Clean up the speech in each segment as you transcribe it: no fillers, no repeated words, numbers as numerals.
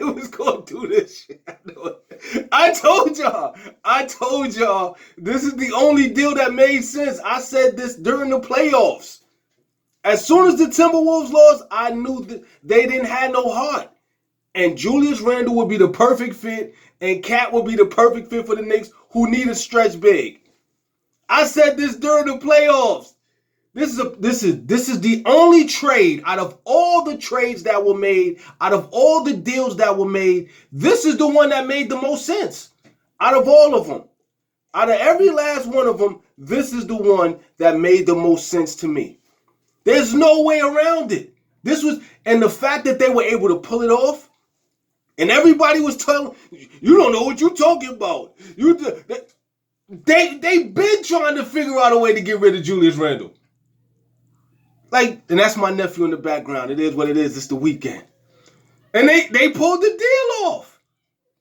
they was going to do this shit. I told y'all, this is the only deal that made sense. I said this during the playoffs. As soon as the Timberwolves lost, I knew that they didn't have no heart. And Julius Randle would be the perfect fit, and Cat would be the perfect fit for the Knicks, who need a stretch big. I said this during the playoffs. This is the only trade out of all the trades that were made, out of all the deals that were made. This is the one that made the most sense out of all of them. Out of every last one of them, this is the one that made the most sense to me. There's no way around it. And the fact that they were able to pull it off, and everybody was telling, you don't know what you're talking about. They been trying to figure out a way to get rid of Julius Randle. And that's my nephew in the background. It is what it is. It's the weekend. And they pulled the deal off.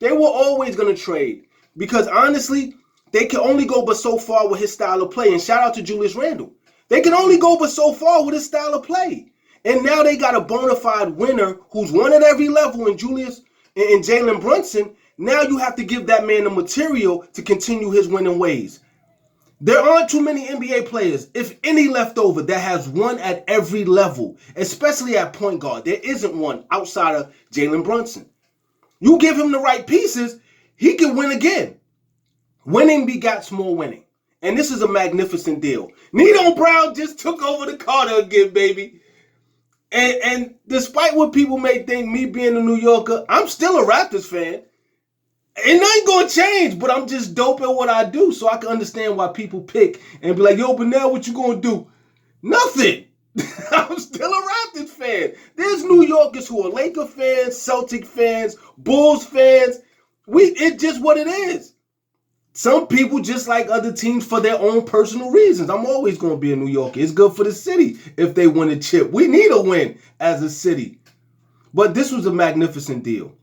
They were always going to trade. Because honestly, they can only go but so far with his style of play. And shout out to Julius Randle. They can only go but so far with his style of play. And now they got a bona fide winner who's won at every level in Julius and Jalen Brunson. Now you have to give that man the material to continue his winning ways. There aren't too many NBA players, if any, left over that has won at every level, especially at point guard. There isn't one outside of Jalen Brunson. You give him the right pieces, he can win again. Winning begats more winning. And this is a magnificent deal. Nino Brown just took over the Carter again, baby. And despite what people may think, me being a New Yorker, I'm still a Raptors fan. And nothing gonna change, but I'm just dope at what I do, so I can understand why people pick and be like, yo, but now what you gonna do? Nothing. I'm still a Raptors fan. There's New Yorkers who are Laker fans, Celtic fans, Bulls fans. It's just what it is. Some people just like other teams for their own personal reasons. I'm always going to be a New Yorker. It's good for the city if they win a chip. We need a win as a city. But this was a magnificent deal.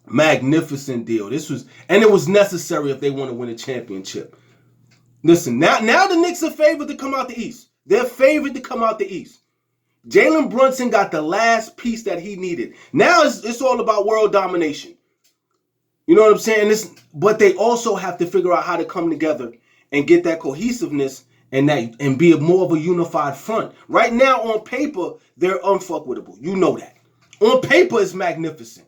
Magnificent deal. And it was necessary if they want to win a championship. Listen, now the Knicks are favored to come out the East. They're favored to come out the East. Jalen Brunson got the last piece that he needed. Now it's all about world domination. You know what I'm saying? But they also have to figure out how to come together and get that cohesiveness and be more of a unified front. Right now, on paper, they're unfuckwittable. You know that. On paper, it's magnificent.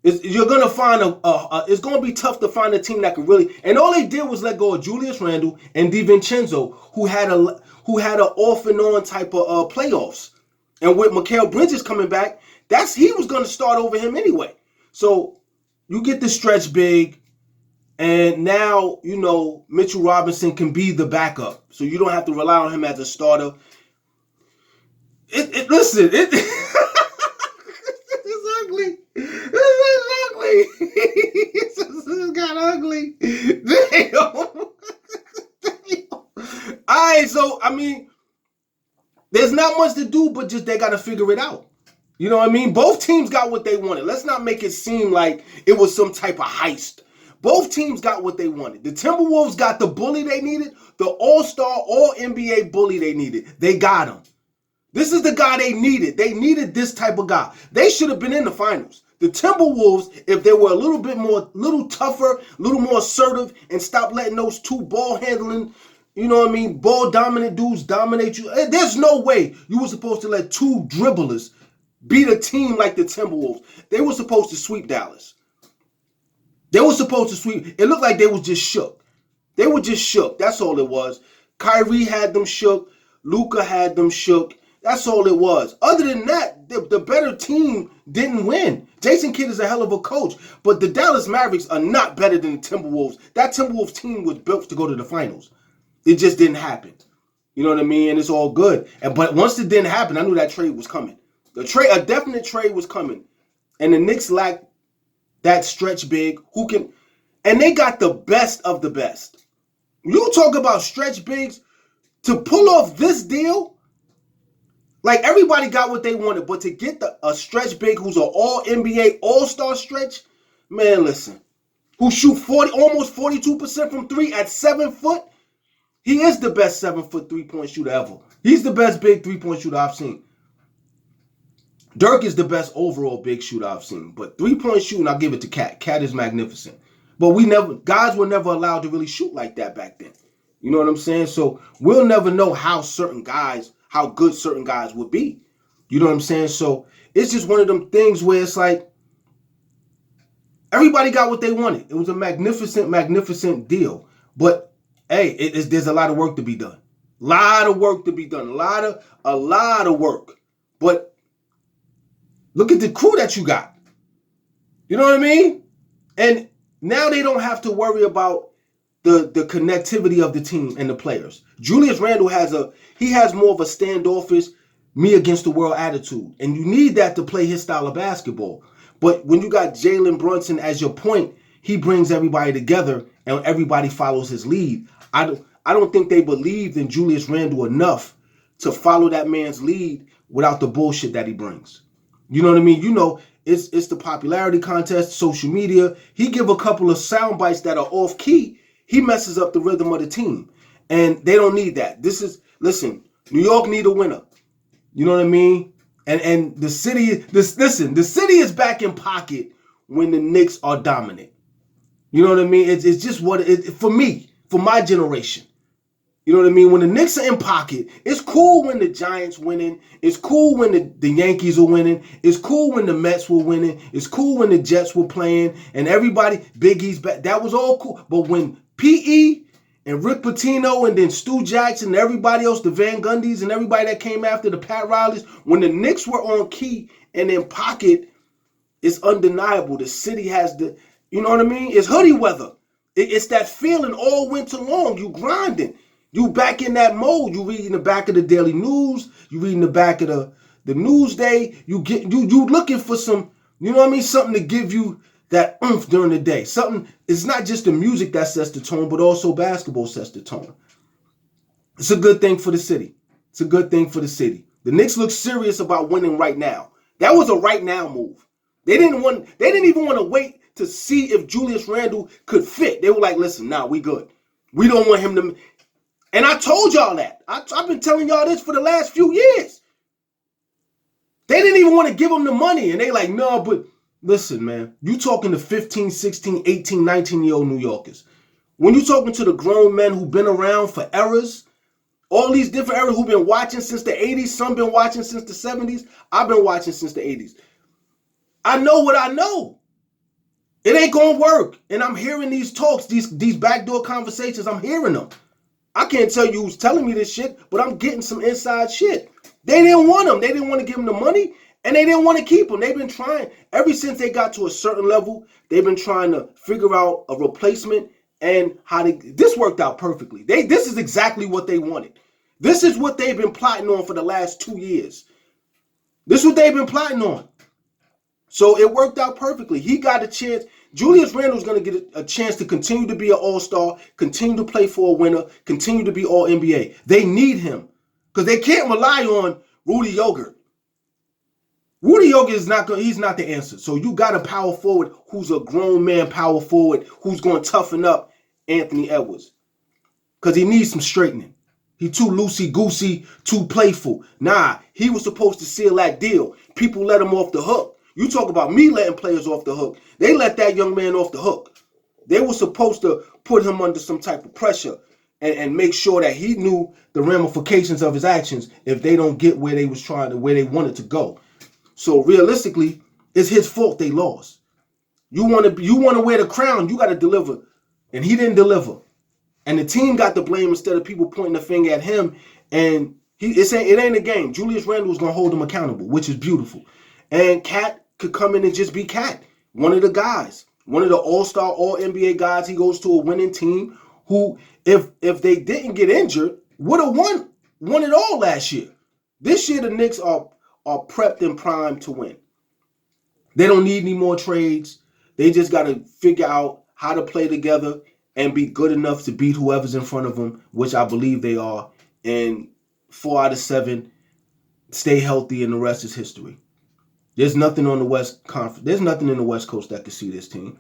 You're gonna find it's gonna be tough to find a team that could really. And all they did was let go of Julius Randle and DiVincenzo, who had a off and on type of playoffs. And with Mikal Bridges coming back, he was gonna start over him anyway. So you get the stretch big, and now, Mitchell Robinson can be the backup. So you don't have to rely on him as a starter. Listen, it's ugly. It's ugly. This got ugly. Damn. All right, so, there's not much to do, but just they got to figure it out. You know what I mean? Both teams got what they wanted. Let's not make it seem like it was some type of heist. Both teams got what they wanted. The Timberwolves got the bully they needed, the all-star, all-NBA bully they needed. They got him. This is the guy they needed. They needed this type of guy. They should have been in the finals. The Timberwolves, if they were a little tougher, a little more assertive, and stop letting those two ball-handling, ball-dominant dudes dominate you. There's no way you were supposed to let two dribblers beat a team like the Timberwolves. They were supposed to sweep Dallas. They were supposed to sweep. It looked like they was just shook. They were just shook. That's all it was. Kyrie had them shook. Luka had them shook. That's all it was. Other than that, the better team didn't win. Jason Kidd is a hell of a coach, but the Dallas Mavericks are not better than the Timberwolves. That Timberwolves team was built to go to the finals. It just didn't happen. You know what I mean? And it's all good. But once it didn't happen, I knew that trade was coming. A definite trade was coming. And the Knicks lacked that stretch big and they got the best of the best. You talk about stretch bigs to pull off this deal. Like, everybody got what they wanted, but to get a stretch big who's an all-NBA, all-star stretch, man, listen, who shoot almost 42% from three at 7 foot, he is the best 7 foot 3-point shooter ever. He's the best big 3-point shooter I've seen. Dirk is the best overall big shooter I've seen. But 3-point shooting, I'll give it to Cat. Cat is magnificent. But guys were never allowed to really shoot like that back then. You know what I'm saying? So we'll never know how good certain guys would be. You know what I'm saying? So it's just one of them things where it's like everybody got what they wanted. It was a magnificent, magnificent deal. But hey, there's a lot of work to be done. A lot of work to be done. A lot of work. But look at the crew that you got. You know what I mean? And now they don't have to worry about the connectivity of the team and the players. Julius Randle has more of a standoffish, me against the world attitude. And you need that to play his style of basketball. But when you got Jalen Brunson as your point, he brings everybody together and everybody follows his lead. I don't think they believed in Julius Randle enough to follow that man's lead without the bullshit that he brings. You know what I mean? You know, it's the popularity contest, social media. He give a couple of sound bites that are off key. He messes up the rhythm of the team. And they don't need that. Listen, New York need a winner. You know what I mean? And the city is back in pocket when the Knicks are dominant. You know what I mean? It's just for me, for my generation. You know what I mean? When the Knicks are in pocket, it's cool when the Giants winning. It's cool when the Yankees are winning. It's cool when the Mets were winning. It's cool when the Jets were playing and everybody, Big E's back. That was all cool. But when P.E. and Rick Pitino and then Stu Jackson and everybody else, the Van Gundys and everybody that came after the Pat Rileys, when the Knicks were on key and in pocket, it's undeniable. The city has you know what I mean? It's hoodie weather. It's that feeling all winter long. You grinding. You back in that mode. You reading the back of the Daily News. You reading the back of the Newsday. You looking for some, you know what I mean? Something to give you that oomph during the day. Something, it's not just the music that sets the tone, but also basketball sets the tone. It's a good thing for the city. It's a good thing for the city. The Knicks look serious about winning right now. That was a right now move. They didn't even want to wait to see if Julius Randle could fit. They were like, listen, nah, we good. We don't want him to. And I told y'all that. I've been telling y'all this for the last few years. They didn't even want to give him the money. And they like, no, but listen, man. You talking to 15, 16, 18, 19-year-old New Yorkers. When you talking to the grown men who've been around for eras, all these different eras who've been watching since the 80s, some been watching since the 70s, I've been watching since the 80s. I know what I know. It ain't gonna work. And I'm hearing these talks, these backdoor conversations, I'm hearing them. I can't tell you who's telling me this shit, but I'm getting some inside shit. They didn't want him. They didn't want to give him the money, and they didn't want to keep him. They've been trying. Ever since they got to a certain level, they've been trying to figure out a replacement and this worked out perfectly. This is exactly what they wanted. This is what they've been plotting on for the last 2 years. This is what they've been plotting on. So it worked out perfectly. He got a chance. Julius Randle's going to get a chance to continue to be an all-star, continue to play for a winner, continue to be all-NBA. They need him because they can't rely on Rudy Yogurt. Rudy Yogurt he's not the answer. So you got a power forward who's a grown man power forward who's going to toughen up Anthony Edwards because he needs some straightening. He too loosey-goosey, too playful. Nah, he was supposed to seal that deal. People let him off the hook. You talk about me letting players off the hook. They let that young man off the hook. They were supposed to put him under some type of pressure and make sure that he knew the ramifications of his actions if they don't get where they wanted to go. So realistically, it's his fault they lost. You want to wear the crown, you got to deliver. And he didn't deliver. And the team got the blame instead of people pointing the finger at him. And it ain't a game. Julius Randle was going to hold him accountable, which is beautiful. And Cat could come in and just be Cat. One of the guys. One of the all-star, all-NBA guys. He goes to a winning team who, if they didn't get injured, would have won it all last year. This year, the Knicks are prepped and primed to win. They don't need any more trades. They just got to figure out how to play together and be good enough to beat whoever's in front of them, which I believe they are. And 4 out of 7 stay healthy, and the rest is history. There's nothing on the West Conference. There's nothing in the West Coast that can see this team.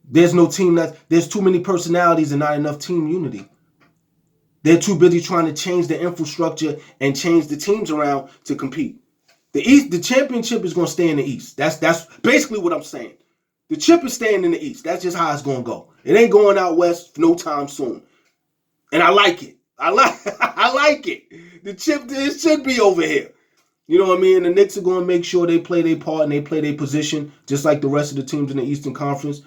There's no team there's too many personalities and not enough team unity. They're too busy trying to change the infrastructure and change the teams around to compete. The championship is going to stay in the East. That's basically what I'm saying. The chip is staying in the East. That's just how it's going to go. It ain't going out West no time soon. And I like it. I like it. The chip, it should be over here. You know what I mean? The Knicks are going to make sure they play their part and they play their position, just like the rest of the teams in the Eastern Conference.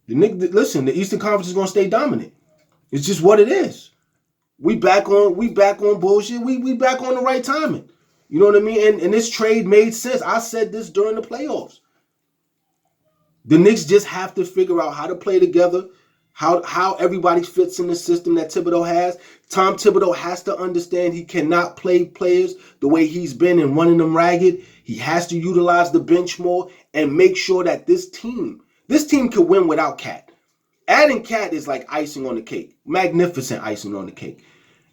Listen, the Eastern Conference is going to stay dominant. It's just what it is. We back on bullshit. We back on the right timing. You know what I mean? And this trade made sense. I said this during the playoffs. The Knicks just have to figure out how to play together, how everybody fits in the system that Thibodeau has. Tom Thibodeau has to understand he cannot play players the way he's been and running them ragged. He has to utilize the bench more and make sure that this team can win without Cat. Adding Cat is like icing on the cake. Magnificent icing on the cake.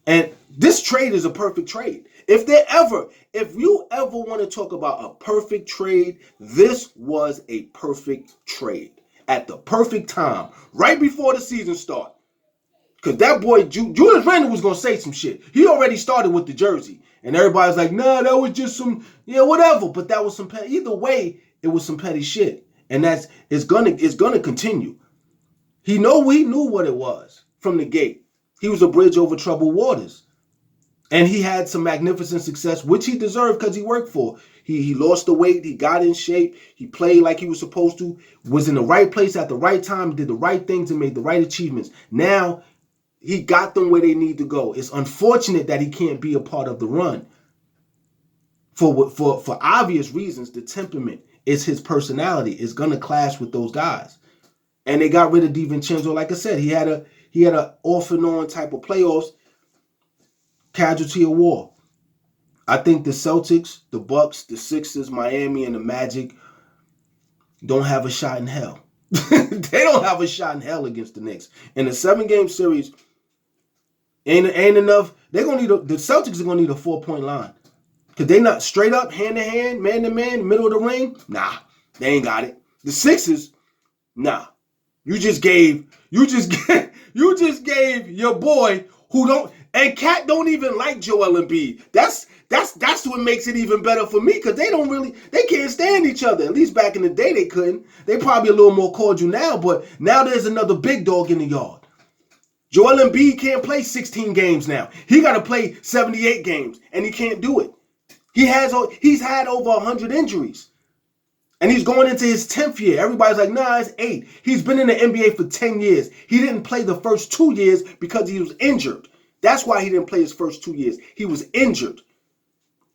And this trade is a perfect trade. If you ever want to talk about a perfect trade, this was a perfect trade at the perfect time, right before the season started. Because that boy, Julius Randle was going to say some shit. He already started with the jersey. And everybody's like, nah, that was just some, whatever. But that was some, either way, it was some petty shit. And it's gonna continue. He knew what it was from the gate. He was a bridge over troubled waters. And he had some magnificent success, which he deserved because he worked for. He lost the weight. He got in shape. He played like he was supposed to, was in the right place at the right time, did the right things and made the right achievements. Now, he got them where they need to go. It's unfortunate that he can't be a part of the run. For obvious reasons, the temperament is his personality. It's going to clash with those guys. And they got rid of DiVincenzo. Like I said, he had a off and on type of playoffs. Casualty of war. I think the Celtics, the Bucks, the Sixers, Miami, and the Magic don't have a shot in hell. They don't have a shot in hell against the Knicks. In a 7-game series, ain't enough. The Celtics are gonna need a 4-point line. Cause they not straight up, hand to hand, man to man, middle of the ring. Nah, they ain't got it. The Sixers, nah. You just gave your boy who don't. And Cat don't even like Joel Embiid. That's what makes it even better for me because they can't stand each other. At least back in the day they couldn't. They probably a little more cordial now, but now there's another big dog in the yard. Joel Embiid can't play 16 games now. He got to play 78 games, and he can't do it. He's had over 100 injuries, and he's going into his 10th year. Everybody's like, nah, it's 8. He's been in the NBA for 10 years. He didn't play the first 2 years because he was injured. That's why he didn't play his first 2 years. He was injured.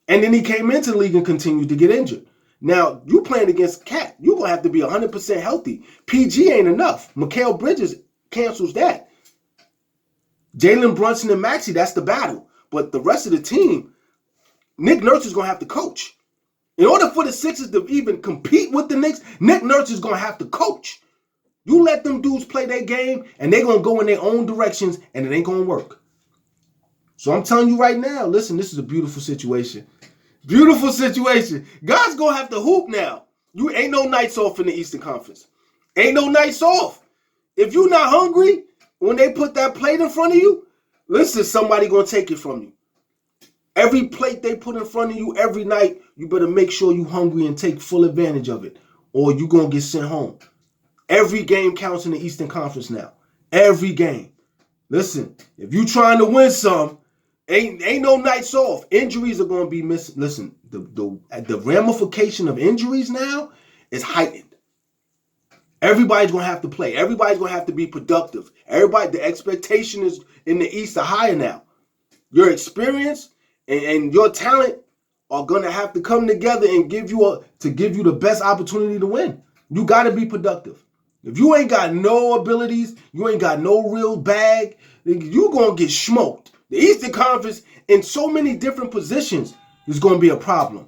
And then he came into the league and continued to get injured. Now, you playing against Cat. You're going to have to be 100% healthy. PG ain't enough. Mikal Bridges cancels that. Jalen Brunson and Maxey, that's the battle. But the rest of the team, Nick Nurse is going to have to coach. In order for the Sixers to even compete with the Knicks, Nick Nurse is going to have to coach. You let them dudes play their game, and they're going to go in their own directions, and it ain't going to work. So I'm telling you right now, listen, this is a beautiful situation. Beautiful situation. God's going to have to hoop now. You ain't no nights off in the Eastern Conference. Ain't no nights off. If you're not hungry, when they put that plate in front of you, listen, somebody going to take it from you. Every plate they put in front of you every night, you better make sure you're hungry and take full advantage of it, or you're going to get sent home. Every game counts in the Eastern Conference now. Every game. Listen, if you trying to win some, ain't no nights off. Injuries are going to be missing. Listen, the ramification of injuries now is heightened. Everybody's going to have to play. Everybody's going to have to be productive. The expectation is in the East are higher now. Your experience and your talent are going to have to come together and give you the best opportunity to win. You got to be productive. If you ain't got no abilities, you ain't got no real bag, you're going to get smoked. The Eastern Conference in so many different positions is going to be a problem.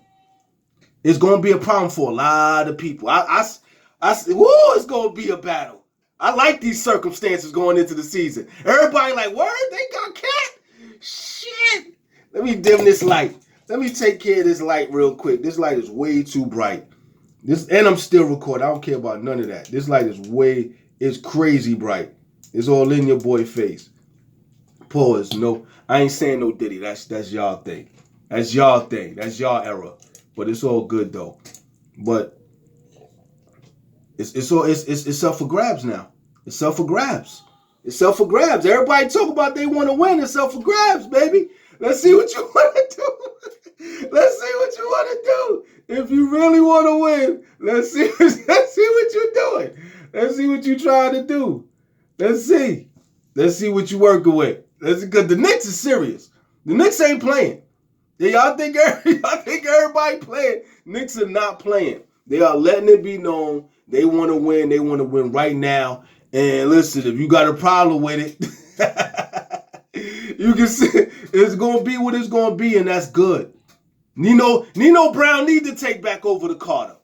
It's going to be a problem for a lot of people. It's going to be a battle. I like these circumstances going into the season. Everybody like, word, they got Cat? Shit. Let me dim this light. Let me take care of this light real quick. This light is way too bright. And I'm still recording. I don't care about none of that. This light is crazy bright. It's all in your boy face. Pause. No, I ain't saying no Diddy. That's y'all thing. That's y'all thing. That's y'all era. But it's all good though. But it's up for grabs now. It's up for grabs. It's up for grabs. Everybody talk about they want to win. It's up for grabs, baby. Let's see what you want to do. Let's see what you want to do. If you really want to win, let's see what you're doing. Let's see what you're trying to do. Let's see. Let's see what you're working with. Because the Knicks is serious. The Knicks ain't playing. Y'all think everybody playing? Knicks are not playing. They are letting it be known they want to win. They want to win right now. And listen, if you got a problem with it, you can see it's going to be what it's going to be, and that's good. Nino Brown need to take back over the Carter.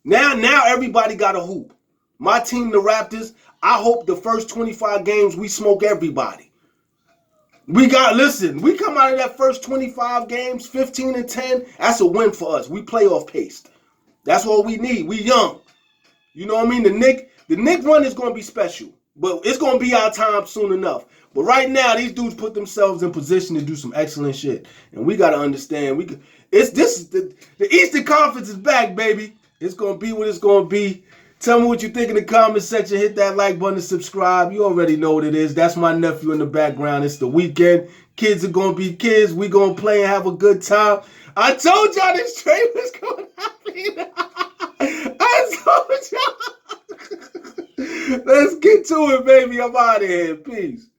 Now everybody got a hoop. My team, the Raptors, I hope the first 25 games we smoke everybody. We come out of that first 25 games, 15-10, that's a win for us. We playoff paced. That's what we need. We young. You know what I mean? The Knick run is going to be special, but it's going to be our time soon enough. But right now, these dudes put themselves in position to do some excellent shit, and we got to understand. The Eastern Conference is back, baby. It's going to be what it's going to be. Tell me what you think in the comment section. Hit that like button and subscribe. You already know what it is. That's my nephew in the background. It's the weekend. Kids are going to be kids. We going to play and have a good time. I told y'all this trade was going to happen. I told y'all. Let's get to it, baby. I'm out of here. Peace.